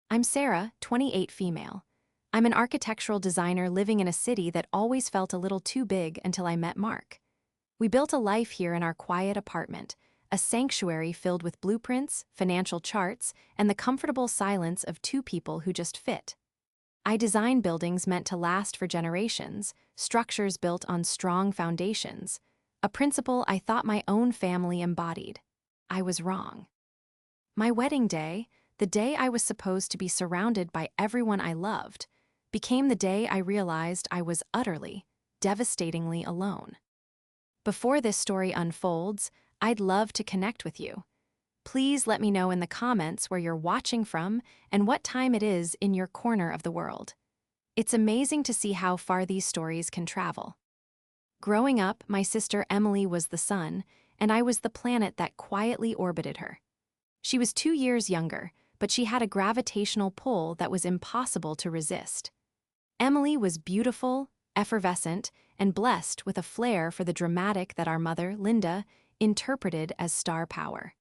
I'm Sarah, 28 female. I'm an architectural designer living in a city that always felt a little too big until I met Mark. We built a life here in our quiet apartment, a sanctuary filled with blueprints, financial charts, and the comfortable silence of two people who just fit. I design buildings meant to last for generations, structures built on strong foundations, a principle I thought my own family embodied. I was wrong. My wedding day, the day I was supposed to be surrounded by everyone I loved, became the day I realized I was utterly, devastatingly alone. Before this story unfolds, I'd love to connect with you. Please let me know in the comments where you're watching from and what time it is in your corner of the world. It's amazing to see how far these stories can travel. Growing up, my sister Emily was the sun, and I was the planet that quietly orbited her. She was 2 years younger, but she had a gravitational pull that was impossible to resist. Emily was beautiful, effervescent, and blessed with a flair for the dramatic that our mother, Linda, interpreted as star power.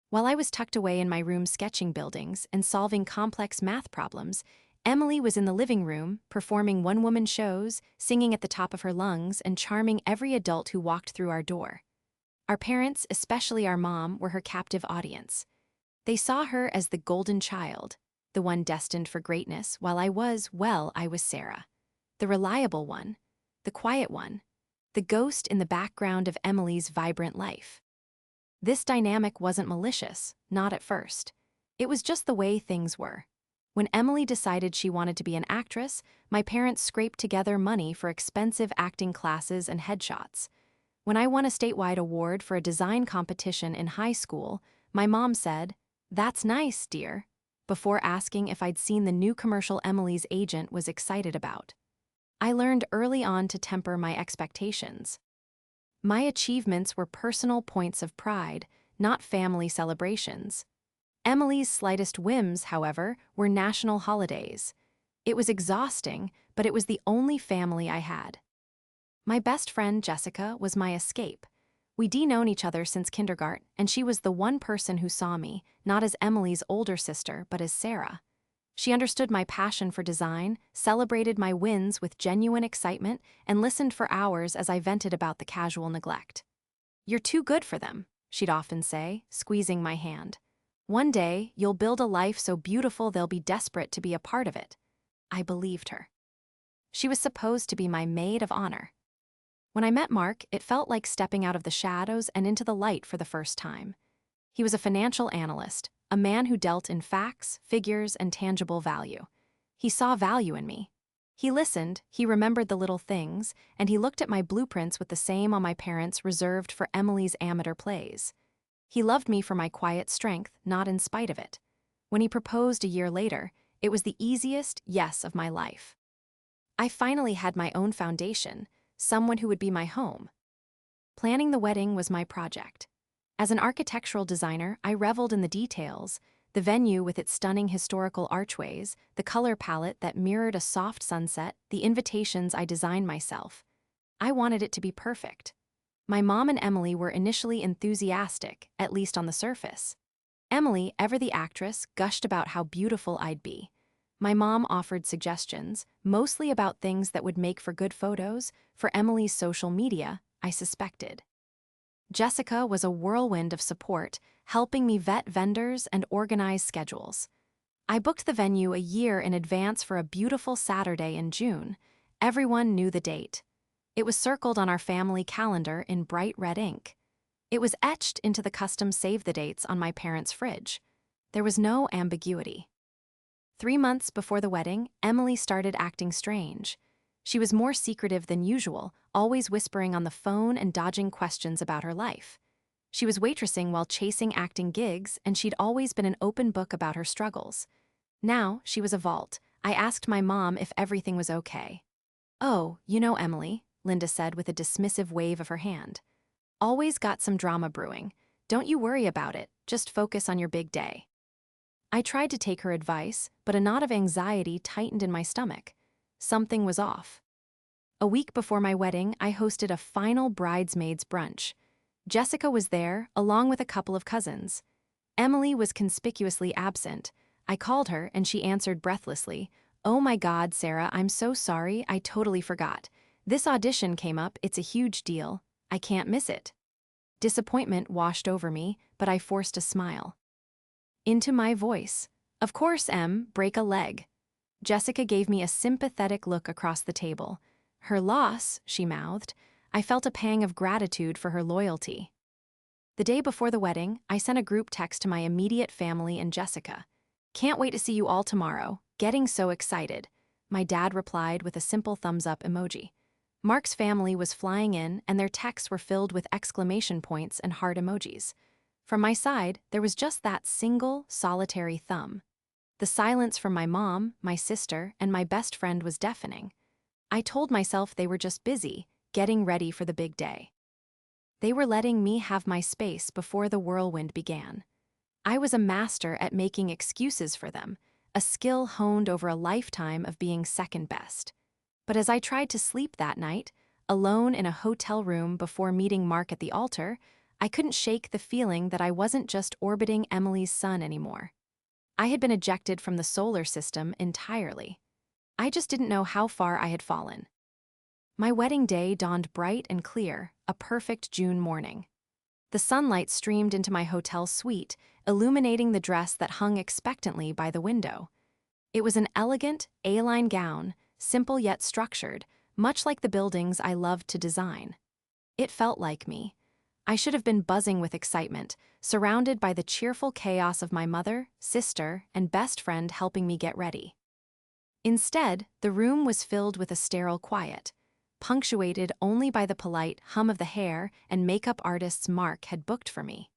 While I was tucked away in my room sketching buildings and solving complex math problems, Emily was in the living room, performing one-woman shows, singing at the top of her lungs, and charming every adult who walked through our door. Our parents, especially our mom, were her captive audience. They saw her as the golden child, the one destined for greatness, while I was Sarah. The reliable one, the quiet one, the ghost in the background of Emily's vibrant life. This dynamic wasn't malicious, not at first. It was just the way things were. When Emily decided she wanted to be an actress, my parents scraped together money for expensive acting classes and headshots. When I won a statewide award for a design competition in high school, my mom said, "That's nice, dear," before asking if I'd seen the new commercial Emily's agent was excited about. I learned early on to temper my expectations. My achievements were personal points of pride, not family celebrations. Emily's slightest whims, however, were national holidays. It was exhausting, but it was the only family I had. My best friend, Jessica, was my escape. We'd known each other since kindergarten, and she was the one person who saw me, not as Emily's older sister, but as Sarah. She understood my passion for design, celebrated my wins with genuine excitement, and listened for hours as I vented about the casual neglect. "You're too good for them," she'd often say, squeezing my hand. "One day, you'll build a life so beautiful they'll be desperate to be a part of it." I believed her. She was supposed to be my maid of honor. When I met Mark, it felt like stepping out of the shadows and into the light for the first time. He was a financial analyst, a man who dealt in facts, figures, and tangible value. He saw value in me. He listened, he remembered the little things, and he looked at my blueprints with the same on my parents reserved for Emily's amateur plays. He loved me for my quiet strength, not in spite of it. When he proposed a year later, it was the easiest yes of my life. I finally had my own foundation, someone who would be my home. Planning the wedding was my project. As an architectural designer, I reveled in the details, the venue with its stunning historical archways, the color palette that mirrored a soft sunset, the invitations I designed myself. I wanted it to be perfect. My mom and Emily were initially enthusiastic, at least on the surface. Emily, ever the actress, gushed about how beautiful I'd be. My mom offered suggestions, mostly about things that would make for good photos, for Emily's social media, I suspected. Jessica was a whirlwind of support, helping me vet vendors and organize schedules. I booked the venue a year in advance for a beautiful Saturday in June. Everyone knew the date. It was circled on our family calendar in bright red ink. It was etched into the custom save the dates on my parents' fridge. There was no ambiguity. 3 months before the wedding, Emily started acting strange. She was more secretive than usual, always whispering on the phone and dodging questions about her life. She was waitressing while chasing acting gigs, and she'd always been an open book about her struggles. Now, she was a vault. I asked my mom if everything was okay. "Oh, you know Emily," Linda said with a dismissive wave of her hand. "Always got some drama brewing. Don't you worry about it, just focus on your big day." I tried to take her advice, but a knot of anxiety tightened in my stomach. Something was off. A week before my wedding, I hosted a final bridesmaids brunch. Jessica was there, along with a couple of cousins. Emily was conspicuously absent. I called her, and she answered breathlessly, "Oh my God, Sarah, I'm so sorry, I totally forgot. This audition came up, it's a huge deal. I can't miss it." Disappointment washed over me, but I forced a smile. Into my voice. "Of course, Em, break a leg." Jessica gave me a sympathetic look across the table. "Her loss," she mouthed. I felt a pang of gratitude for her loyalty. The day before the wedding, I sent a group text to my immediate family and Jessica. "Can't wait to see you all tomorrow. Getting so excited." My dad replied with a simple thumbs-up emoji. Mark's family was flying in, and their texts were filled with exclamation points and heart emojis. From my side, there was just that single, solitary thumb. The silence from my mom, my sister, and my best friend was deafening. I told myself they were just busy, getting ready for the big day. They were letting me have my space before the whirlwind began. I was a master at making excuses for them, a skill honed over a lifetime of being second best. But as I tried to sleep that night, alone in a hotel room before meeting Mark at the altar, I couldn't shake the feeling that I wasn't just orbiting Emily's sun anymore. I had been ejected from the solar system entirely. I just didn't know how far I had fallen. My wedding day dawned bright and clear, a perfect June morning. The sunlight streamed into my hotel suite, illuminating the dress that hung expectantly by the window. It was an elegant, A-line gown, simple yet structured, much like the buildings I loved to design. It felt like me. I should have been buzzing with excitement, surrounded by the cheerful chaos of my mother, sister, and best friend helping me get ready. Instead, the room was filled with a sterile quiet, punctuated only by the polite hum of the hair and makeup artists Mark had booked for me.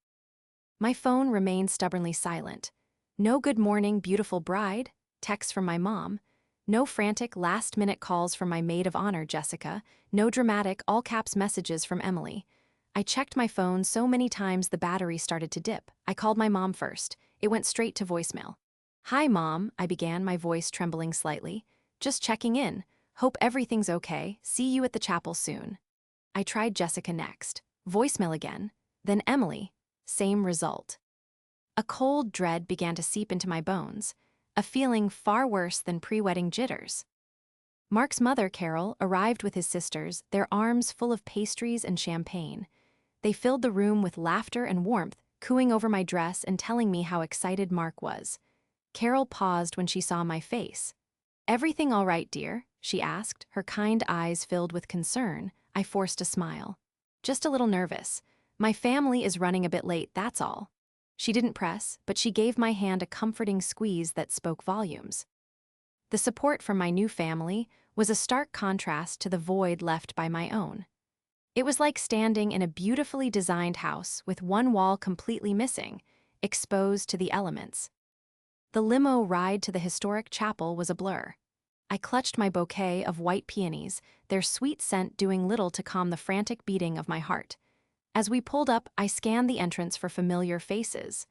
My phone remained stubbornly silent. No "good morning, beautiful bride" texts from my mom, no frantic last-minute calls from my maid of honor, Jessica, no dramatic all-caps messages from Emily. I checked my phone so many times the battery started to dip. I called my mom first. It went straight to voicemail. "Hi, Mom," I began, my voice trembling slightly. "Just checking in. Hope everything's okay. See you at the chapel soon." I tried Jessica next. Voicemail again. Then Emily. Same result. A cold dread began to seep into my bones, a feeling far worse than pre-wedding jitters. Mark's mother, Carol, arrived with his sisters, their arms full of pastries and champagne. They filled the room with laughter and warmth, cooing over my dress and telling me how excited Mark was. Carol paused when she saw my face. "Everything all right, dear?" she asked, her kind eyes filled with concern. I forced a smile. "Just a little nervous. My family is running a bit late, that's all." She didn't press, but she gave my hand a comforting squeeze that spoke volumes. The support from my new family was a stark contrast to the void left by my own. It was like standing in a beautifully designed house with one wall completely missing, exposed to the elements. The limo ride to the historic chapel was a blur. I clutched my bouquet of white peonies, their sweet scent doing little to calm the frantic beating of my heart. As we pulled up, I scanned the entrance for familiar faces.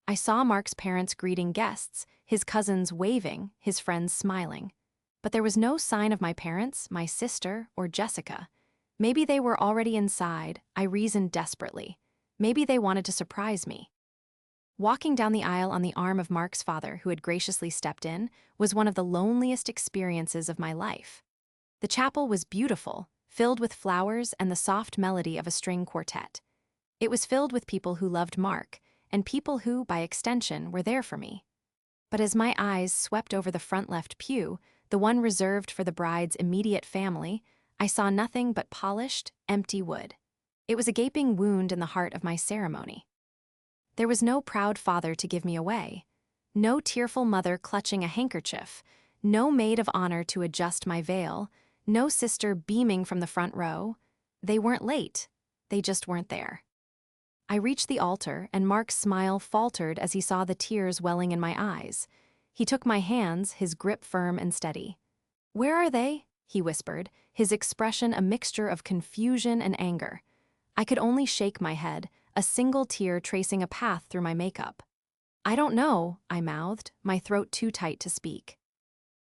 I saw Mark's parents greeting guests, his cousins waving, his friends smiling. But there was no sign of my parents, my sister, or Jessica. Maybe they were already inside, I reasoned desperately. Maybe they wanted to surprise me. Walking down the aisle on the arm of Mark's father, who had graciously stepped in, was one of the loneliest experiences of my life. The chapel was beautiful, filled with flowers and the soft melody of a string quartet. It was filled with people who loved Mark, and people who, by extension, were there for me. But as my eyes swept over the front left pew, the one reserved for the bride's immediate family, I saw nothing but polished, empty wood. It was a gaping wound in the heart of my ceremony. There was no proud father to give me away, no tearful mother clutching a handkerchief, no maid of honor to adjust my veil, no sister beaming from the front row. They weren't late, they just weren't there. I reached the altar, and Mark's smile faltered as he saw the tears welling in my eyes. He took my hands, his grip firm and steady. "Where are they?" he whispered, his expression a mixture of confusion and anger. I could only shake my head, a single tear tracing a path through my makeup. "I don't know," I mouthed, my throat too tight to speak.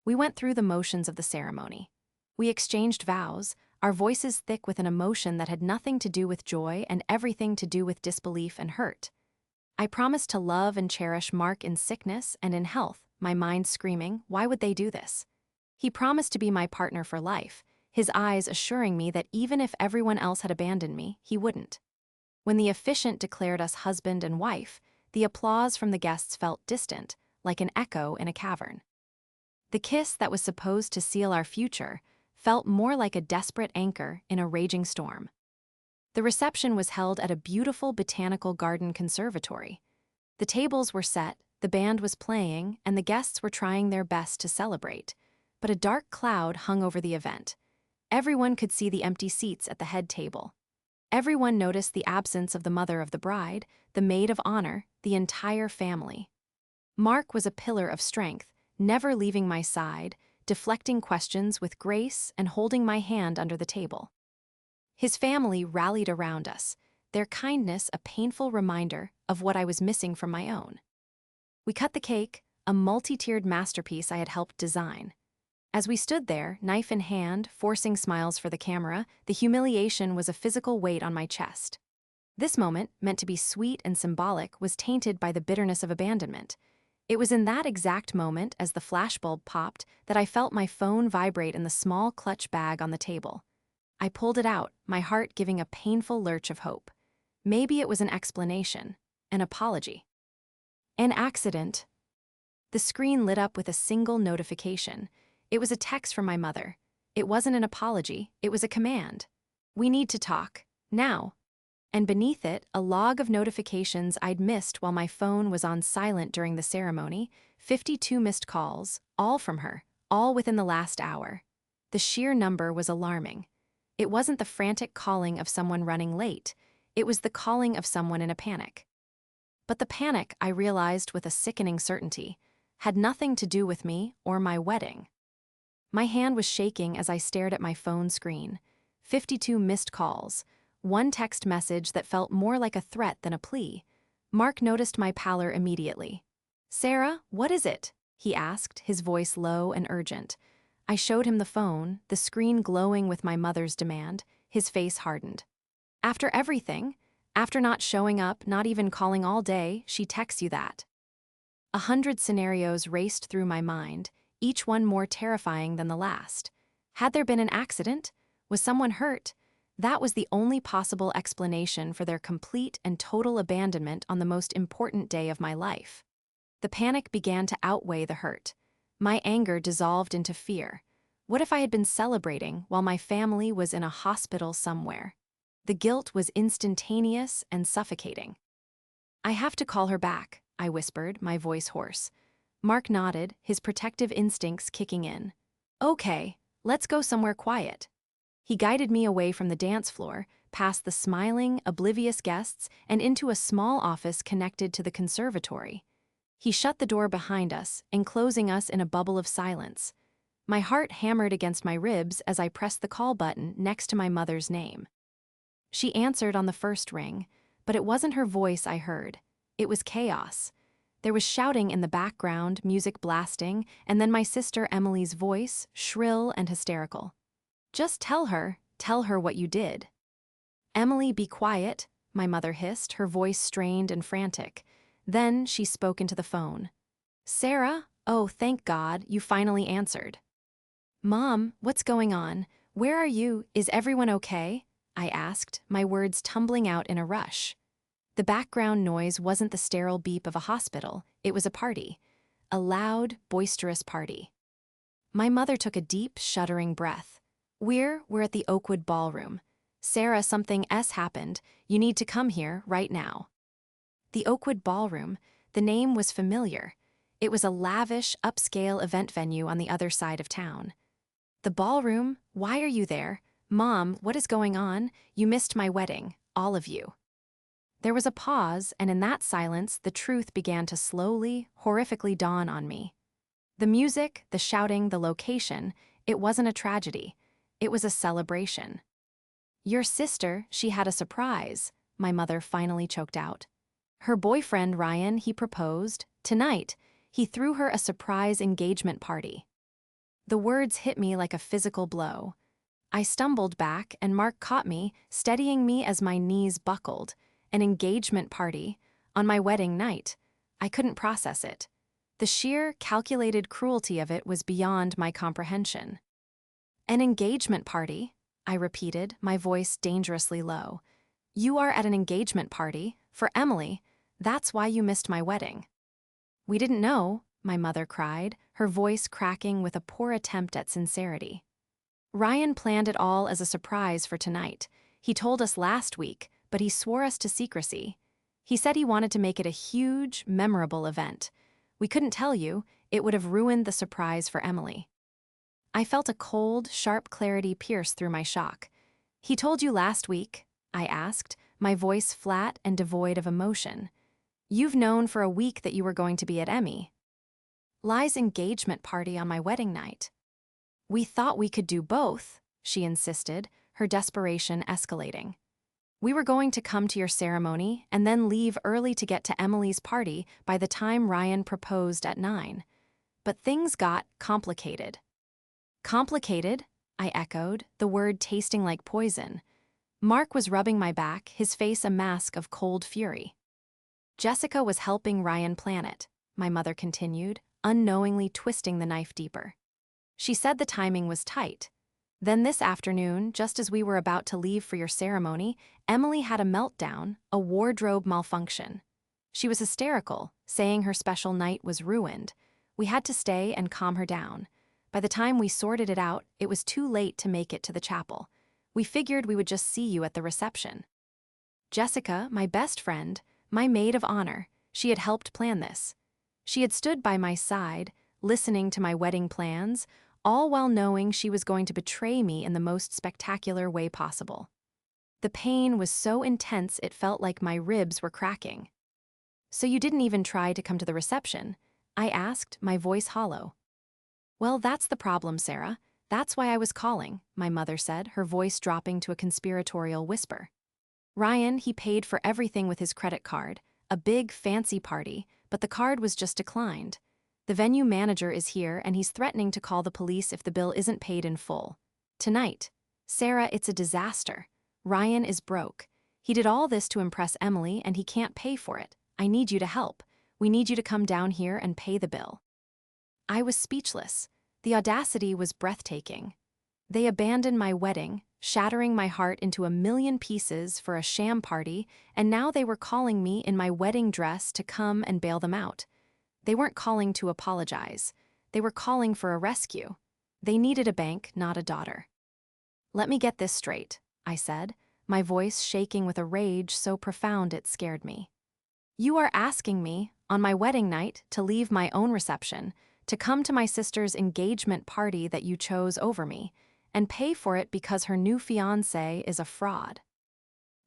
We went through the motions of the ceremony. We exchanged vows, our voices thick with an emotion that had nothing to do with joy and everything to do with disbelief and hurt. I promised to love and cherish Mark in sickness and in health, my mind screaming, why would they do this? He promised to be my partner for life, his eyes assuring me that even if everyone else had abandoned me, he wouldn't. When the officiant declared us husband and wife, the applause from the guests felt distant, like an echo in a cavern. The kiss that was supposed to seal our future felt more like a desperate anchor in a raging storm. The reception was held at a beautiful botanical garden conservatory. The tables were set, the band was playing, and the guests were trying their best to celebrate. But a dark cloud hung over the event. Everyone could see the empty seats at the head table. Everyone noticed the absence of the mother of the bride, the maid of honor, the entire family. Mark was a pillar of strength, never leaving my side, deflecting questions with grace and holding my hand under the table. His family rallied around us, their kindness a painful reminder of what I was missing from my own. We cut the cake, a multi-tiered masterpiece I had helped design. As we stood there, knife in hand, forcing smiles for the camera, the humiliation was a physical weight on my chest. This moment, meant to be sweet and symbolic, was tainted by the bitterness of abandonment. It was in that exact moment, as the flashbulb popped, that I felt my phone vibrate in the small clutch bag on the table. I pulled it out, my heart giving a painful lurch of hope. Maybe it was an explanation, an apology. An accident. The screen lit up with a single notification. It was a text from my mother. It wasn't an apology, it was a command. We need to talk, now. And beneath it, a log of notifications I'd missed while my phone was on silent during the ceremony, 52 missed calls, all from her, all within the last hour. The sheer number was alarming. It wasn't the frantic calling of someone running late, it was the calling of someone in a panic. But the panic, I realized with a sickening certainty, had nothing to do with me or my wedding. My hand was shaking as I stared at my phone screen. 52 missed calls. One text message that felt more like a threat than a plea. Mark noticed my pallor immediately. "Sarah, what is it?" he asked, his voice low and urgent. I showed him the phone, the screen glowing with my mother's demand. His face hardened. "After everything? After not showing up, not even calling all day, she texts you that." 100 scenarios raced through my mind, each one more terrifying than the last. Had there been an accident? Was someone hurt? That was the only possible explanation for their complete and total abandonment on the most important day of my life. The panic began to outweigh the hurt. My anger dissolved into fear. What if I had been celebrating while my family was in a hospital somewhere? The guilt was instantaneous and suffocating. "I have to call her back," I whispered, my voice hoarse. Mark nodded, his protective instincts kicking in. "Okay, let's go somewhere quiet." He guided me away from the dance floor, past the smiling, oblivious guests, and into a small office connected to the conservatory. He shut the door behind us, enclosing us in a bubble of silence. My heart hammered against my ribs as I pressed the call button next to my mother's name. She answered on the first ring, but it wasn't her voice I heard. It was chaos. There was shouting in the background, music blasting, and then my sister Emily's voice, shrill and hysterical. "Just tell her what you did." "Emily, be quiet," my mother hissed, her voice strained and frantic. Then she spoke into the phone. "Sarah? Oh, thank God, you finally answered." "Mom, what's going on? Where are you? Is everyone okay?" I asked, my words tumbling out in a rush. The background noise wasn't the sterile beep of a hospital, it was a party. A loud, boisterous party. My mother took a deep, shuddering breath. We're at the Oakwood Ballroom. Sarah, something happened. You need to come here, right now." The Oakwood Ballroom, the name was familiar. It was a lavish, upscale event venue on the other side of town. "The ballroom? Why are you there? Mom, what is going on? You missed my wedding, all of you." There was a pause, and in that silence, the truth began to slowly, horrifically dawn on me. The music, the shouting, the location, it wasn't a tragedy. It was a celebration. "Your sister, she had a surprise," my mother finally choked out. "Her boyfriend, Ryan, he proposed. Tonight, he threw her a surprise engagement party." The words hit me like a physical blow. I stumbled back, and Mark caught me, steadying me as my knees buckled. An engagement party. on my wedding night. I couldn't process it. The sheer, calculated cruelty of it was beyond my comprehension. An engagement party, I repeated, my voice dangerously low. You are at an engagement party, for Emily. That's why you missed my wedding. We didn't know, my mother cried, her voice cracking with a poor attempt at sincerity. Ryan planned it all as a surprise for tonight. He told us last week, but he swore us to secrecy. He said he wanted to make it a huge, memorable event. We couldn't tell you, it would have ruined the surprise for Emily. I felt a cold, sharp clarity pierce through my shock. He told you last week? I asked, my voice flat and devoid of emotion. You've known for a week that you were going to be at Emmy's engagement party on my wedding night. We thought we could do both, she insisted, her desperation escalating. We were going to come to your ceremony and then leave early to get to Emily's party by the time Ryan proposed at 9. But things got complicated. Complicated? I echoed, the word tasting like poison. Mark was rubbing my back, his face a mask of cold fury. Jessica was helping Ryan plan it, my mother continued, unknowingly twisting the knife deeper. She said the timing was tight. Then this afternoon, just as we were about to leave for your ceremony, Emily had a meltdown, a wardrobe malfunction. She was hysterical, saying her special night was ruined. We had to stay and calm her down. By the time we sorted it out, it was too late to make it to the chapel. We figured we would just see you at the reception. Jessica, my best friend, my maid of honor, she had helped plan this. She had stood by my side, listening to my wedding plans, all while knowing she was going to betray me in the most spectacular way possible. The pain was so intense it felt like my ribs were cracking. So you didn't even try to come to the reception? I asked, my voice hollow. Well, that's the problem, Sarah. That's why I was calling, my mother said, her voice dropping to a conspiratorial whisper. Ryan, he paid for everything with his credit card, a big, fancy party, but the card was just declined. The venue manager is here and he's threatening to call the police if the bill isn't paid in full. Tonight. Sarah, it's a disaster. Ryan is broke. He did all this to impress Emily and he can't pay for it. I need you to help. We need you to come down here and pay the bill. I was speechless. The audacity was breathtaking. They abandoned my wedding, shattering my heart into a million pieces for a sham party, and now they were calling me in my wedding dress to come and bail them out. They weren't calling to apologize. They were calling for a rescue. They needed a bank, not a daughter. Let me get this straight, I said, my voice shaking with a rage so profound it scared me. You are asking me, on my wedding night, to leave my own reception, to come to my sister's engagement party that you chose over me, and pay for it because her new fiancé is a fraud.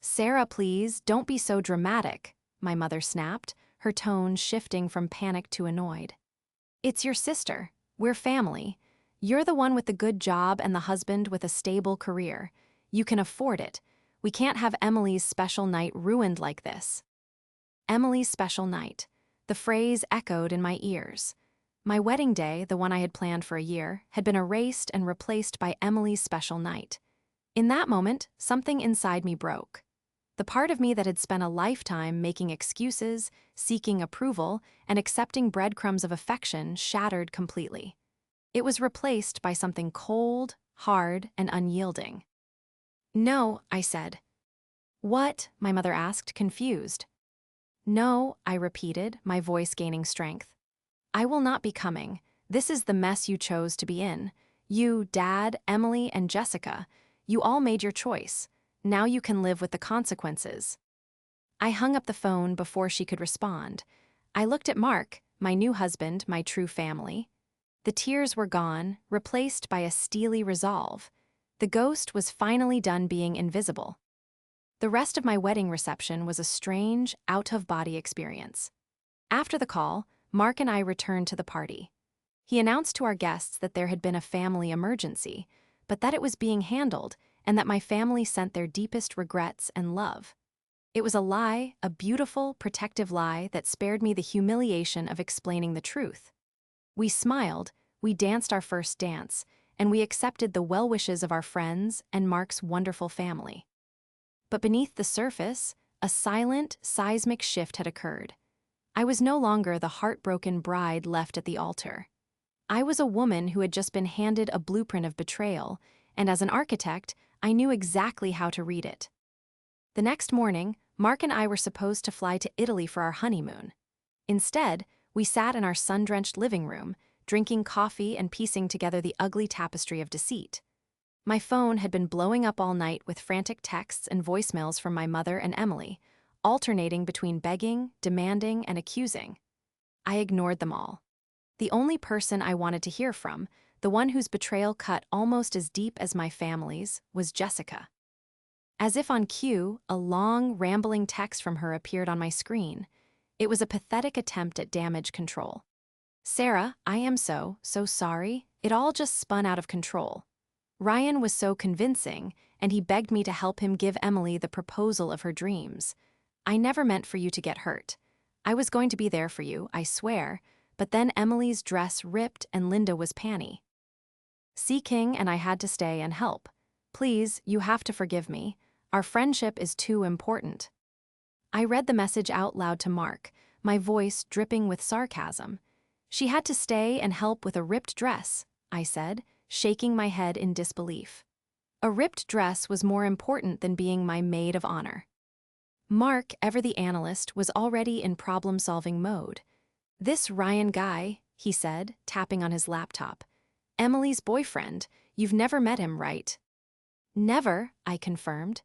Sarah, please, don't be so dramatic, my mother snapped, her tone shifting from panic to annoyed. It's your sister. We're family. You're the one with the good job and the husband with a stable career. You can afford it. We can't have Emily's special night ruined like this. Emily's special night. The phrase echoed in my ears. My wedding day, the one I had planned for a year, had been erased and replaced by Emily's special night. In that moment, something inside me broke. The part of me that had spent a lifetime making excuses, seeking approval, and accepting breadcrumbs of affection shattered completely. It was replaced by something cold, hard, and unyielding. No, I said. What? My mother asked, confused. No, I repeated, my voice gaining strength. I will not be coming. This is the mess you chose to be in. You, Dad, Emily, and Jessica. You all made your choice. Now you can live with the consequences. I hung up the phone before she could respond. I looked at Mark, my new husband, my true family. The tears were gone, replaced by a steely resolve. The ghost was finally done being invisible. The rest of my wedding reception was a strange, out-of-body experience. After the call, Mark and I returned to the party. He announced to our guests that there had been a family emergency, but that it was being handled and that my family sent their deepest regrets and love. It was a lie, a beautiful, protective lie that spared me the humiliation of explaining the truth. We smiled, we danced our first dance, and we accepted the well wishes of our friends and Mark's wonderful family. But beneath the surface, a silent, seismic shift had occurred. I was no longer the heartbroken bride left at the altar. I was a woman who had just been handed a blueprint of betrayal, and as an architect, I knew exactly how to read it. The next morning, Mark and I were supposed to fly to Italy for our honeymoon. Instead, we sat in our sun-drenched living room, drinking coffee and piecing together the ugly tapestry of deceit. My phone had been blowing up all night with frantic texts and voicemails from my mother and Emily, alternating between begging, demanding, and accusing. I ignored them all. The only person I wanted to hear from, the one whose betrayal cut almost as deep as my family's, was Jessica. As if on cue, a long, rambling text from her appeared on my screen. It was a pathetic attempt at damage control. "Sarah, I am so sorry. It all just spun out of control. Ryan was so convincing, and he begged me to help him give Emily the proposal of her dreams. I never meant for you to get hurt. I was going to be there for you, I swear, but then Emily's dress ripped and Linda was panty. C. King and I had to stay and help. Please, you have to forgive me. Our friendship is too important." I read the message out loud to Mark, my voice dripping with sarcasm. "She had to stay and help with a ripped dress," I said, shaking my head in disbelief. A ripped dress was more important than being my maid of honor. Mark, ever the analyst, was already in problem-solving mode. "This Ryan guy," he said, tapping on his laptop. "Emily's boyfriend. You've never met him, right?" "Never," I confirmed.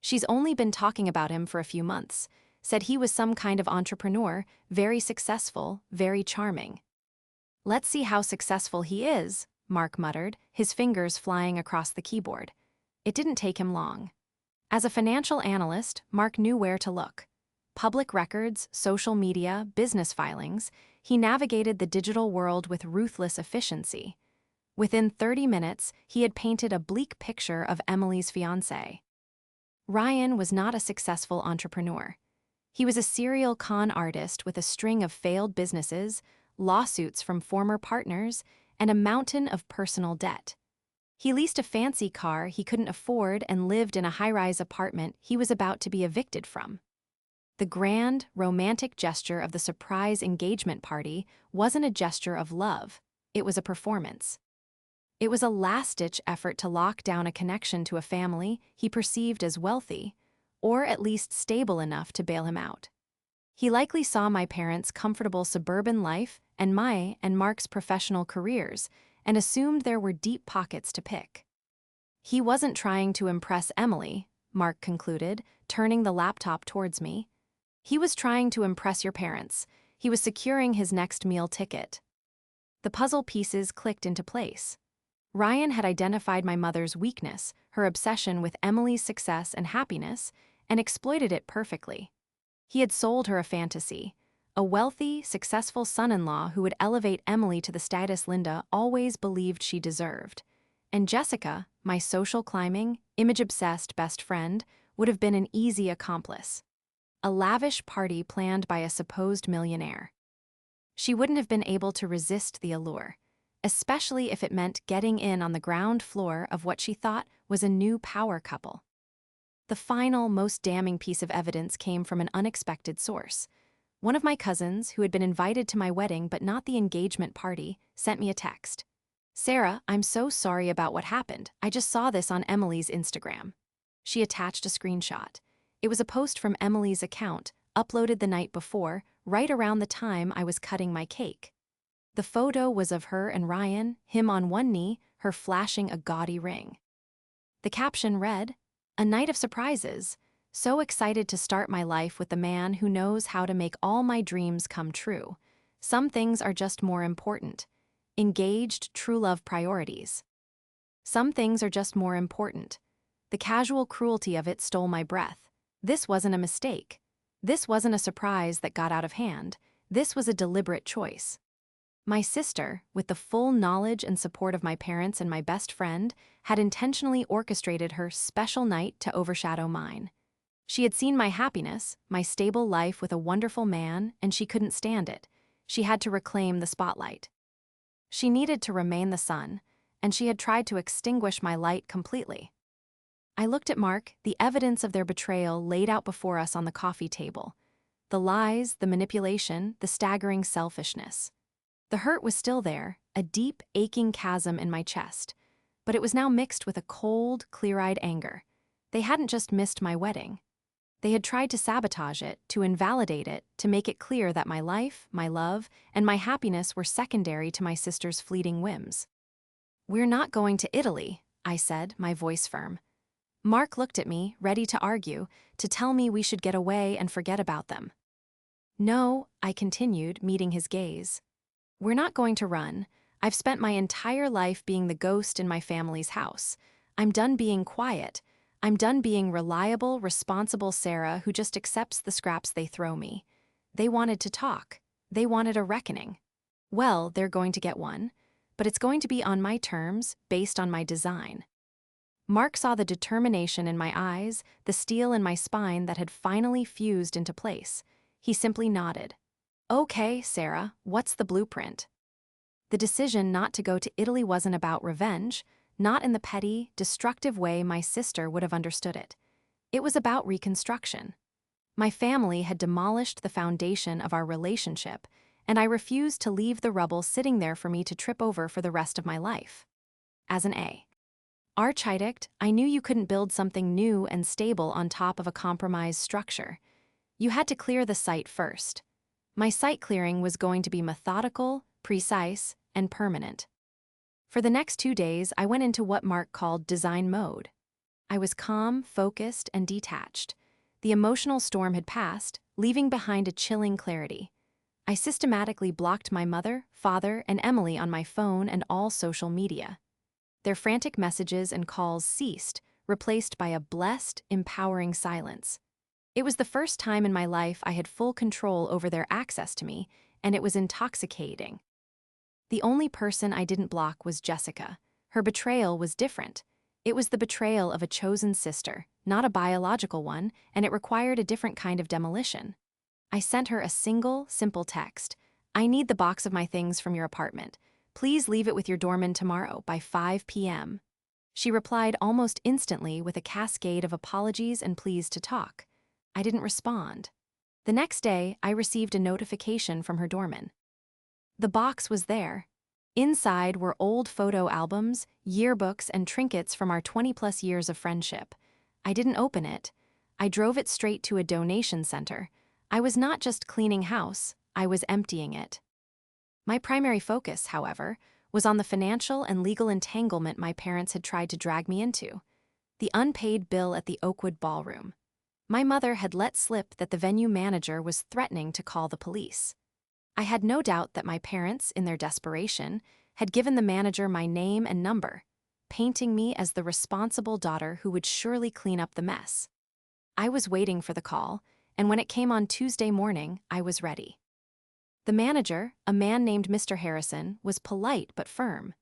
"She's only been talking about him for a few months. Said he was some kind of entrepreneur, very successful, very charming." "Let's see how successful he is," Mark muttered, his fingers flying across the keyboard. It didn't take him long. As a financial analyst, Mark knew where to look. Public records, social media, business filings, he navigated the digital world with ruthless efficiency. Within 30 minutes, he had painted a bleak picture of Emily's fiancé. Ryan was not a successful entrepreneur. He was a serial con artist with a string of failed businesses, lawsuits from former partners, and a mountain of personal debt. He leased a fancy car he couldn't afford and lived in a high-rise apartment he was about to be evicted from. The grand, romantic gesture of the surprise engagement party wasn't a gesture of love, it was a performance. It was a last-ditch effort to lock down a connection to a family he perceived as wealthy, or at least stable enough to bail him out. He likely saw my parents' comfortable suburban life and my and Mark's professional careers, and assumed there were deep pockets to pick. "He wasn't trying to impress Emily," Mark concluded, turning the laptop towards me. "He was trying to impress your parents. He was securing his next meal ticket." The puzzle pieces clicked into place. Ryan had identified my mother's weakness, her obsession with Emily's success and happiness, and exploited it perfectly. He had sold her a fantasy, a wealthy, successful son-in-law who would elevate Emily to the status Linda always believed she deserved. And Jessica, my social climbing, image-obsessed best friend, would have been an easy accomplice. A lavish party planned by a supposed millionaire. She wouldn't have been able to resist the allure, especially if it meant getting in on the ground floor of what she thought was a new power couple. The final, most damning piece of evidence came from an unexpected source. One of my cousins, who had been invited to my wedding but not the engagement party, sent me a text. "Sarah, I'm so sorry about what happened. I just saw this on Emily's Instagram." She attached a screenshot. It was a post from Emily's account, uploaded the night before, right around the time I was cutting my cake. The photo was of her and Ryan, him on one knee, her flashing a gaudy ring. The caption read, "A night of surprises. So excited to start my life with the man who knows how to make all my dreams come true. Some things are just more important. Engaged, true love priorities. Some things are just more important." The casual cruelty of it stole my breath. This wasn't a mistake. This wasn't a surprise that got out of hand. This was a deliberate choice. My sister, with the full knowledge and support of my parents and my best friend, had intentionally orchestrated her special night to overshadow mine. She had seen my happiness, my stable life with a wonderful man, and she couldn't stand it. She had to reclaim the spotlight. She needed to remain the sun, and she had tried to extinguish my light completely. I looked at Mark, the evidence of their betrayal laid out before us on the coffee table. The lies, the manipulation, the staggering selfishness. The hurt was still there, a deep, aching chasm in my chest, but it was now mixed with a cold, clear-eyed anger. They hadn't just missed my wedding. They had tried to sabotage it, to invalidate it, to make it clear that my life, my love, and my happiness were secondary to my sister's fleeting whims. "We're not going to Italy," I said, my voice firm. Mark looked at me, ready to argue, to tell me we should get away and forget about them. "No," I continued, meeting his gaze. "We're not going to run. I've spent my entire life being the ghost in my family's house. I'm done being quiet. I'm done being reliable, responsible Sarah who just accepts the scraps they throw me. They wanted to talk. They wanted a reckoning. Well, they're going to get one, but it's going to be on my terms, based on my design." Mark saw the determination in my eyes, the steel in my spine that had finally fused into place. He simply nodded. "Okay, Sarah, what's the blueprint?" The decision not to go to Italy wasn't about revenge, not in the petty, destructive way my sister would have understood it. It was about reconstruction. My family had demolished the foundation of our relationship, and I refused to leave the rubble sitting there for me to trip over for the rest of my life. As an Architect, I knew you couldn't build something new and stable on top of a compromised structure. You had to clear the site first. My site clearing was going to be methodical, precise, and permanent. For the next 2 days, I went into what Mark called design mode. I was calm, focused, and detached. The emotional storm had passed, leaving behind a chilling clarity. I systematically blocked my mother, father, and Emily on my phone and all social media. Their frantic messages and calls ceased, replaced by a blessed, empowering silence. It was the first time in my life I had full control over their access to me, and it was intoxicating. The only person I didn't block was Jessica. Her betrayal was different. It was the betrayal of a chosen sister, not a biological one, and it required a different kind of demolition. I sent her a single, simple text. "I need the box of my things from your apartment. Please leave it with your doorman tomorrow by 5 p.m. She replied almost instantly with a cascade of apologies and pleas to talk. I didn't respond. The next day, I received a notification from her doorman. The box was there. Inside were old photo albums, yearbooks, and trinkets from our 20-plus years of friendship. I didn't open it. I drove it straight to a donation center. I was not just cleaning house, I was emptying it. My primary focus, however, was on the financial and legal entanglement my parents had tried to drag me into. The unpaid bill at the Oakwood Ballroom. My mother had let slip that the venue manager was threatening to call the police. I had no doubt that my parents, in their desperation, had given the manager my name and number, painting me as the responsible daughter who would surely clean up the mess. I was waiting for the call, and when it came on Tuesday morning, I was ready. The manager, a man named Mr. Harrison, was polite but firm.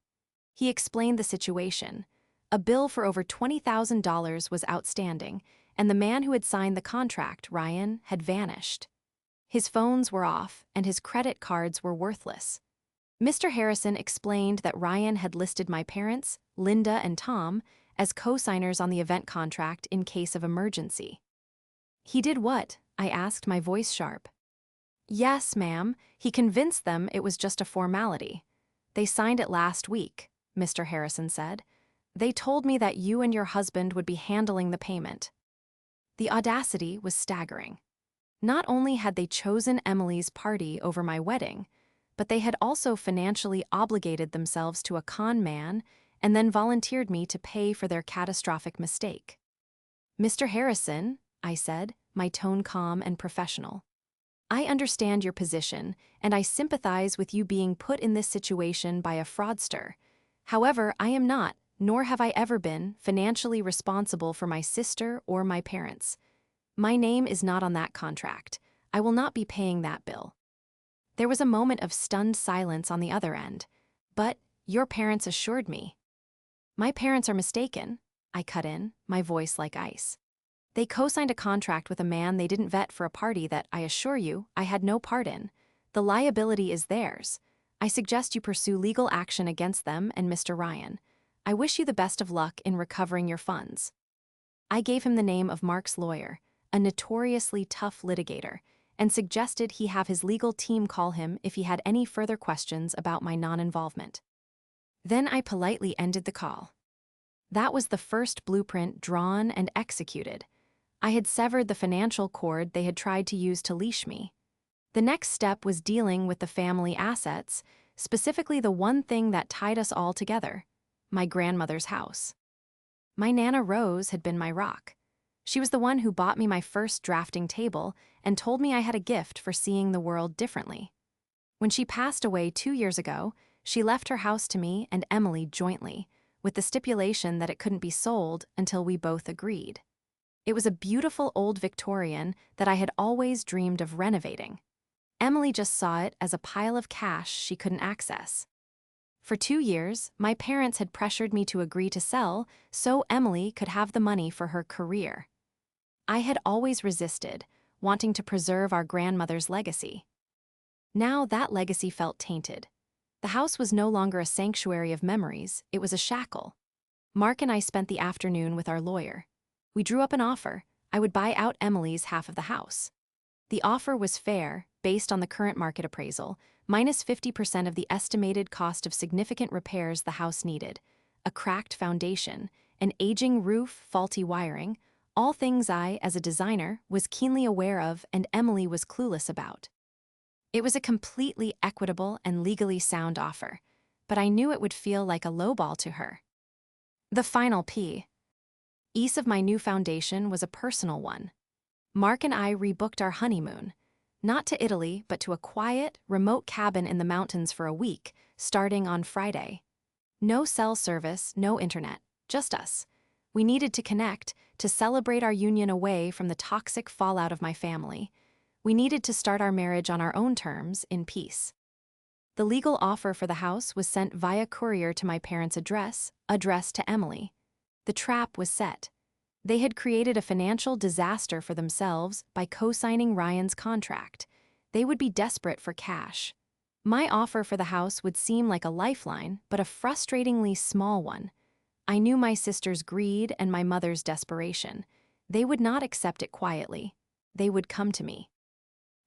He explained the situation. A bill for over $20,000 was outstanding, and the man who had signed the contract, Ryan, had vanished. His phones were off, and his credit cards were worthless. Mr. Harrison explained that Ryan had listed my parents, Linda and Tom, as co-signers on the event contract in case of emergency. "He did what?" I asked, my voice sharp. "Yes, ma'am. He convinced them it was just a formality. They signed it last week," Mr. Harrison said. "They told me that you and your husband would be handling the payment." The audacity was staggering. Not only had they chosen Emily's party over my wedding, but they had also financially obligated themselves to a con man and then volunteered me to pay for their catastrophic mistake. "Mr. Harrison," I said, my tone calm and professional, "I understand your position, and I sympathize with you being put in this situation by a fraudster. However, I am not, nor have I ever been, financially responsible for my sister or my parents. My name is not on that contract. I will not be paying that bill." There was a moment of stunned silence on the other end. "But your parents assured me." "My parents are mistaken," I cut in, my voice like ice. "They co-signed a contract with a man they didn't vet for a party that, I assure you, I had no part in. The liability is theirs. I suggest you pursue legal action against them and Mr. Ryan. I wish you the best of luck in recovering your funds." I gave him the name of Mark's lawyer, a notoriously tough litigator, and suggested he have his legal team call him if he had any further questions about my non-involvement. Then I politely ended the call. That was the first blueprint drawn and executed. I had severed the financial cord they had tried to use to leash me. The next step was dealing with the family assets, specifically the one thing that tied us all together, my grandmother's house. My Nana Rose had been my rock. She was the one who bought me my first drafting table and told me I had a gift for seeing the world differently. When she passed away 2 years ago, she left her house to me and Emily jointly, with the stipulation that it couldn't be sold until we both agreed. It was a beautiful old Victorian that I had always dreamed of renovating. Emily just saw it as a pile of cash she couldn't access. For 2 years, my parents had pressured me to agree to sell so Emily could have the money for her career. I had always resisted, wanting to preserve our grandmother's legacy. Now that legacy felt tainted. The house was no longer a sanctuary of memories, it was a shackle. Mark and I spent the afternoon with our lawyer. We drew up an offer. I would buy out Emily's half of the house. The offer was fair, based on the current market appraisal, minus 50% of the estimated cost of significant repairs the house needed, a cracked foundation, an aging roof, faulty wiring, all things I, as a designer, was keenly aware of and Emily was clueless about. It was a completely equitable and legally sound offer, but I knew it would feel like a lowball to her. The final piece of my new foundation was a personal one. Mark and I rebooked our honeymoon, not to Italy, but to a quiet, remote cabin in the mountains for a week, starting on Friday. No cell service, no internet, just us. We needed to connect, to celebrate our union away from the toxic fallout of my family. We needed to start our marriage on our own terms, in peace. The legal offer for the house was sent via courier to my parents' address, addressed to Emily. The trap was set. They had created a financial disaster for themselves by co-signing Ryan's contract. They would be desperate for cash. My offer for the house would seem like a lifeline, but a frustratingly small one. I knew my sister's greed and my mother's desperation. They would not accept it quietly. They would come to me.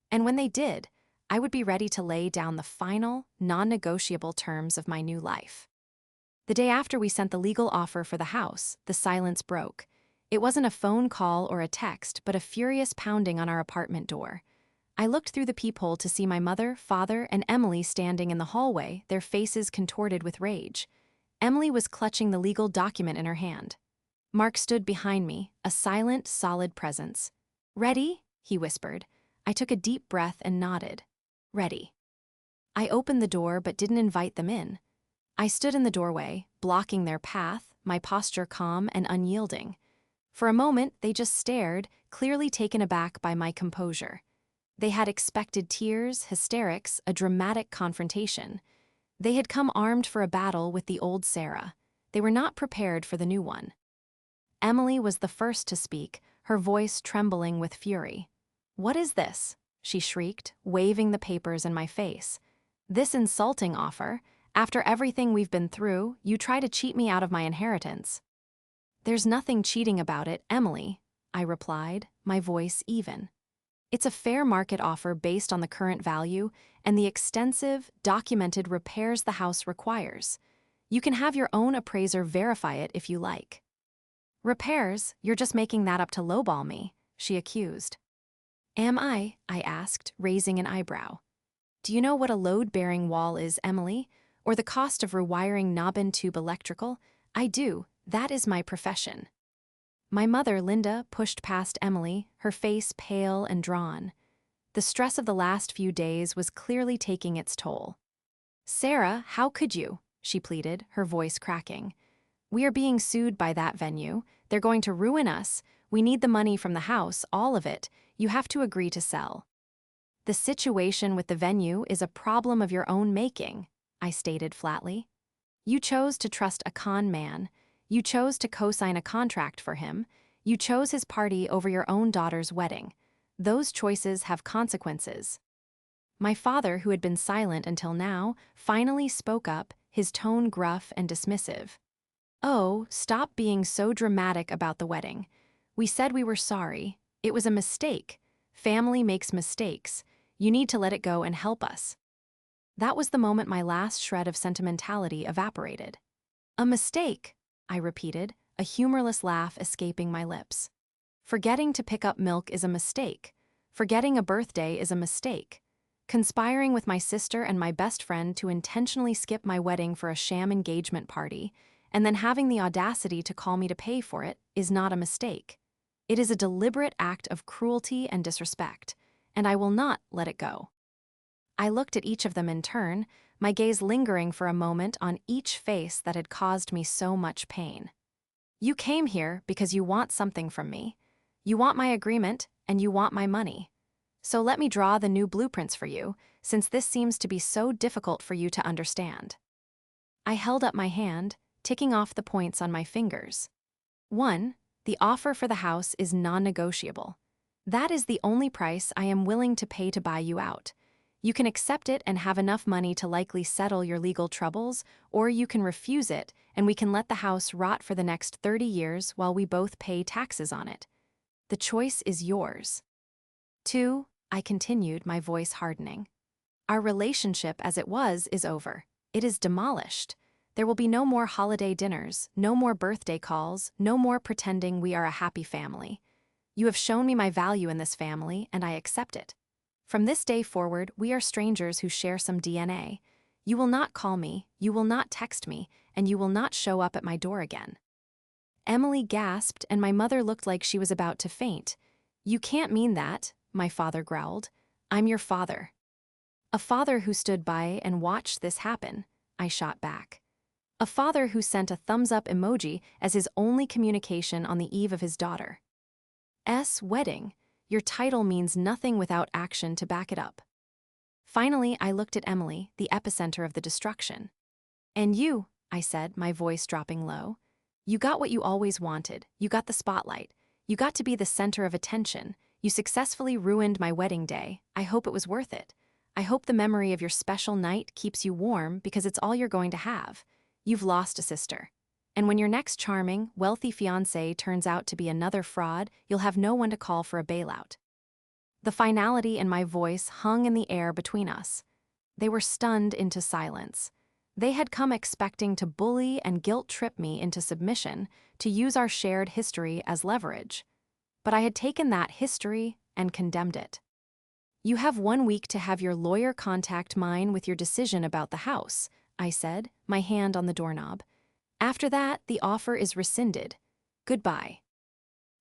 And when they did, I would be ready to lay down the final, non-negotiable terms of my new life. The day after we sent the legal offer for the house, the silence broke. It wasn't a phone call or a text, but a furious pounding on our apartment door. I looked through the peephole to see my mother, father, and Emily standing in the hallway, their faces contorted with rage. Emily was clutching the legal document in her hand. Mark stood behind me, a silent, solid presence. "Ready?" he whispered. I took a deep breath and nodded. "Ready." I opened the door but didn't invite them in. I stood in the doorway, blocking their path, my posture calm and unyielding. For a moment, they just stared, clearly taken aback by my composure. They had expected tears, hysterics, a dramatic confrontation. They had come armed for a battle with the old Sarah. They were not prepared for the new one. Emily was the first to speak, her voice trembling with fury. "What is this?" she shrieked, waving the papers in my face. "This insulting offer? After everything we've been through, you try to cheat me out of my inheritance." "There's nothing cheating about it, Emily," I replied, my voice even. "It's a fair market offer based on the current value and the extensive, documented repairs the house requires. You can have your own appraiser verify it if you like." "Repairs? You're just making that up to lowball me," she accused. "Am I?" I asked, raising an eyebrow. "Do you know what a load-bearing wall is, Emily? Or the cost of rewiring knob-and tube electrical? I do. That is my profession." My mother, Linda, pushed past Emily, her face pale and drawn. The stress of the last few days was clearly taking its toll. "Sarah, how could you?" she pleaded, her voice cracking. "We are being sued by that venue. They're going to ruin us. We need the money from the house, all of it. You have to agree to sell." "The situation with the venue is a problem of your own making," I stated flatly. "You chose to trust a con man. You chose to co-sign a contract for him. You chose his party over your own daughter's wedding. Those choices have consequences." My father, who had been silent until now, finally spoke up, his tone gruff and dismissive. "Oh, stop being so dramatic about the wedding. We said we were sorry. It was a mistake. Family makes mistakes. You need to let it go and help us. That was the moment my last shred of sentimentality evaporated. A mistake, I repeated, a humorless laugh escaping my lips. Forgetting to pick up milk is a mistake. Forgetting a birthday is a mistake. Conspiring with my sister and my best friend to intentionally skip my wedding for a sham engagement party, and then having the audacity to call me to pay for it, is not a mistake. It is a deliberate act of cruelty and disrespect, and I will not let it go. I looked at each of them in turn, my gaze lingering for a moment on each face that had caused me so much pain. You came here because you want something from me. You want my agreement, and you want my money. So let me draw the new blueprints for you, since this seems to be so difficult for you to understand. I held up my hand, ticking off the points on my fingers. 1. The offer for the house is non-negotiable. That is the only price I am willing to pay to buy you out. You can accept it and have enough money to likely settle your legal troubles, or you can refuse it and we can let the house rot for the next 30 years while we both pay taxes on it. The choice is yours. 2, I continued, my voice hardening. Our relationship as it was is over. It is demolished. There will be no more holiday dinners, no more birthday calls, no more pretending we are a happy family. You have shown me my value in this family, and I accept it. From this day forward, we are strangers who share some DNA. You will not call me, you will not text me, and you will not show up at my door again. Emily gasped, and my mother looked like she was about to faint. You can't mean that, my father growled. I'm your father. A father who stood by and watched this happen, I shot back. A father who sent a thumbs-up emoji as his only communication on the eve of his daughter's wedding. Your title means nothing without action to back it up. Finally, I looked at Emily, the epicenter of the destruction. And you, I said, my voice dropping low. You got what you always wanted. You got the spotlight. You got to be the center of attention. You successfully ruined my wedding day. I hope it was worth it. I hope the memory of your special night keeps you warm because it's all you're going to have. You've lost a sister. And when your next charming, wealthy fiancé turns out to be another fraud, you'll have no one to call for a bailout. The finality in my voice hung in the air between us. They were stunned into silence. They had come expecting to bully and guilt-trip me into submission, to use our shared history as leverage. But I had taken that history and condemned it. You have 1 week to have your lawyer contact mine with your decision about the house, I said, my hand on the doorknob. After that, the offer is rescinded. Goodbye.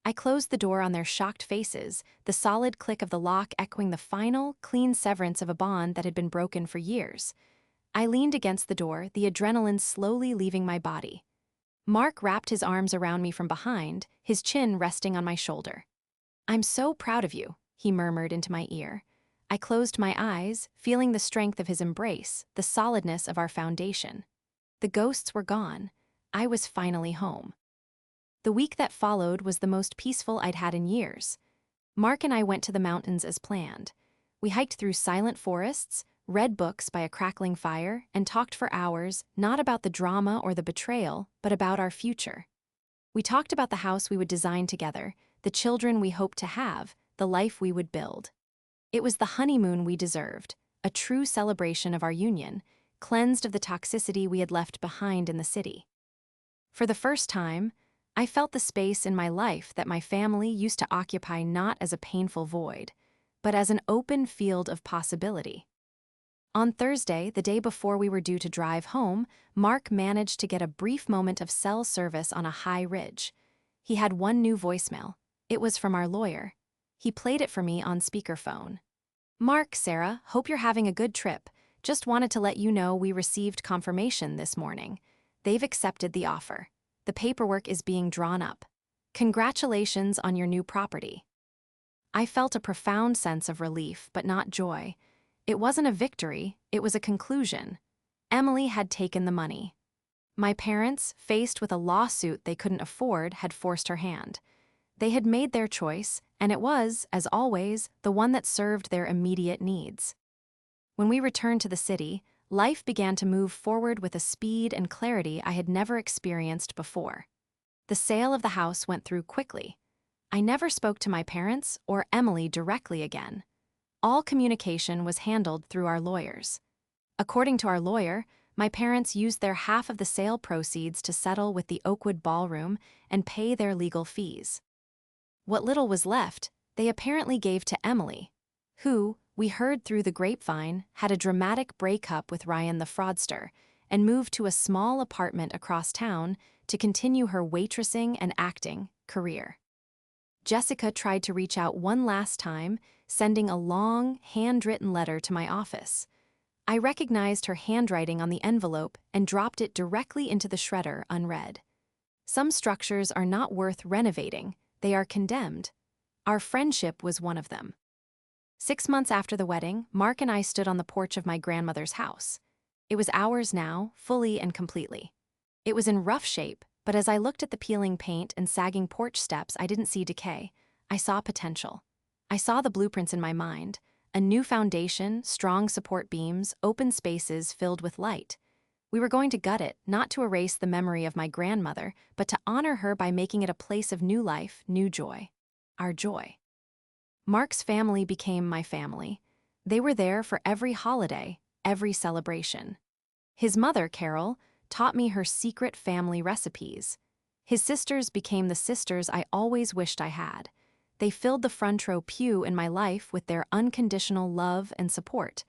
I closed the door on their shocked faces, the solid click of the lock echoing the final, clean severance of a bond that had been broken for years. I leaned against the door, the adrenaline slowly leaving my body. Mark wrapped his arms around me from behind, his chin resting on my shoulder. I'm so proud of you, he murmured into my ear. I closed my eyes, feeling the strength of his embrace, the solidness of our foundation. The ghosts were gone. I was finally home. The week that followed was the most peaceful I'd had in years. Mark and I went to the mountains as planned. We hiked through silent forests, read books by a crackling fire, and talked for hours, not about the drama or the betrayal, but about our future. We talked about the house we would design together, the children we hoped to have, the life we would build. It was the honeymoon we deserved, a true celebration of our union, cleansed of the toxicity we had left behind in the city. For the first time, I felt the space in my life that my family used to occupy not as a painful void, but as an open field of possibility. On Thursday, the day before we were due to drive home, Mark managed to get a brief moment of cell service on a high ridge. He had one new voicemail. It was from our lawyer. He played it for me on speakerphone. Mark, Sarah, hope you're having a good trip. Just wanted to let you know we received confirmation this morning. They've accepted the offer. The paperwork is being drawn up. Congratulations on your new property. I felt a profound sense of relief, but not joy. It wasn't a victory, it was a conclusion. Emily had taken the money. My parents, faced with a lawsuit they couldn't afford, had forced her hand. They had made their choice, and it was, as always, the one that served their immediate needs. When we returned to the city, life began to move forward with a speed and clarity I had never experienced before. The sale of the house went through quickly. I never spoke to my parents or Emily directly again. All communication was handled through our lawyers. According to our lawyer, my parents used their half of the sale proceeds to settle with the Oakwood Ballroom and pay their legal fees. What little was left, they apparently gave to Emily, who, we heard through the grapevine, had a dramatic breakup with Ryan the fraudster and moved to a small apartment across town to continue her waitressing and acting career. Jessica tried to reach out one last time, sending a long, handwritten letter to my office. I recognized her handwriting on the envelope and dropped it directly into the shredder unread. Some structures are not worth renovating, they are condemned. Our friendship was one of them. 6 months after the wedding, Mark and I stood on the porch of my grandmother's house. It was ours now, fully and completely. It was in rough shape, but as I looked at the peeling paint and sagging porch steps, I didn't see decay. I saw potential. I saw the blueprints in my mind: a new foundation, strong support beams, open spaces filled with light. We were going to gut it, not to erase the memory of my grandmother, but to honor her by making it a place of new life, new joy. Our joy. Mark's family became my family. They were there for every holiday, every celebration. His mother, Carol, taught me her secret family recipes. His sisters became the sisters I always wished I had. They filled the front row pew in my life with their unconditional love and support.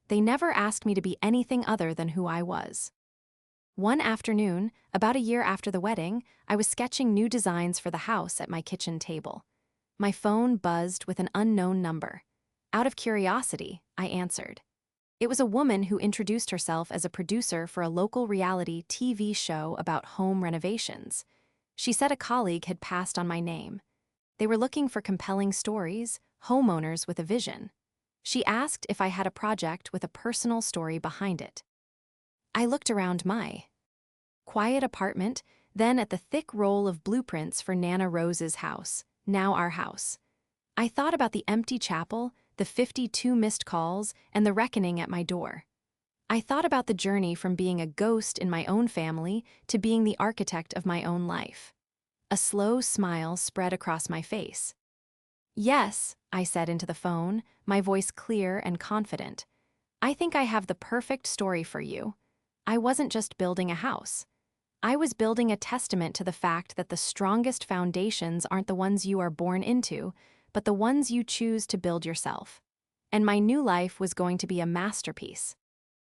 They never asked me to be anything other than who I was. One afternoon, about a year after the wedding, I was sketching new designs for the house at my kitchen table. My phone buzzed with an unknown number. Out of curiosity, I answered. It was a woman who introduced herself as a producer for a local reality TV show about home renovations. She said a colleague had passed on my name. They were looking for compelling stories, homeowners with a vision. She asked if I had a project with a personal story behind it. I looked around my quiet apartment, then at the thick roll of blueprints for Nana Rose's house, now our house. I thought about the empty chapel, the 52 missed calls, and the reckoning at my door. I thought about the journey from being a ghost in my own family to being the architect of my own life. A slow smile spread across my face. "Yes," I said into the phone, my voice clear and confident. "I think I have the perfect story for you. I wasn't just building a house. I was building a testament to the fact that the strongest foundations aren't the ones you are born into, but the ones you choose to build yourself. And my new life was going to be a masterpiece.